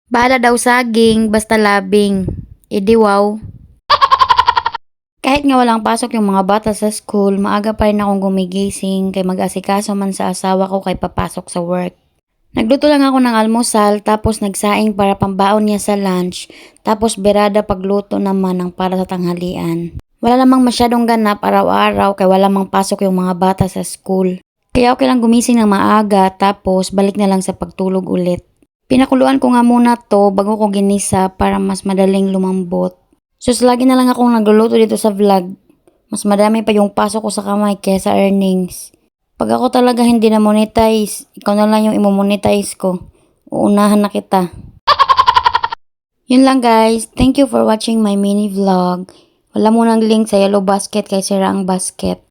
Bala daw saging, basta labing. Edi wow. Kahit nga walang pasok yung mga bata sa school, maaga pa rin akong gumigising kay mag-asikaso man sa asawa ko kay papasok sa work. Nagluto lang ako ng almusal tapos nagsaing para pambaon niya sa lunch tapos berada pagluto naman ng para sa tanghalian. Wala namang masyadong ganap araw-araw kay wala mang pasok yung mga bata sa school. Kaya okay lang gumising ng maaga tapos balik na lang sa pagtulog ulit. Pinakuluan ko nga muna to bago ko ginisa para mas madaling lumambot. Sus, lagi na lang akong nagluluto dito sa vlog. Mas madami pa yung pasok ko sa kamay kaysa earnings. Pag ako talaga hindi na monetize, ikaw na lang yung imo-monetize ko. Uunahan na kita. Yun lang guys. Thank you for watching my mini vlog. Wala mo ng link sa Yellow Basket kay sira ang basket.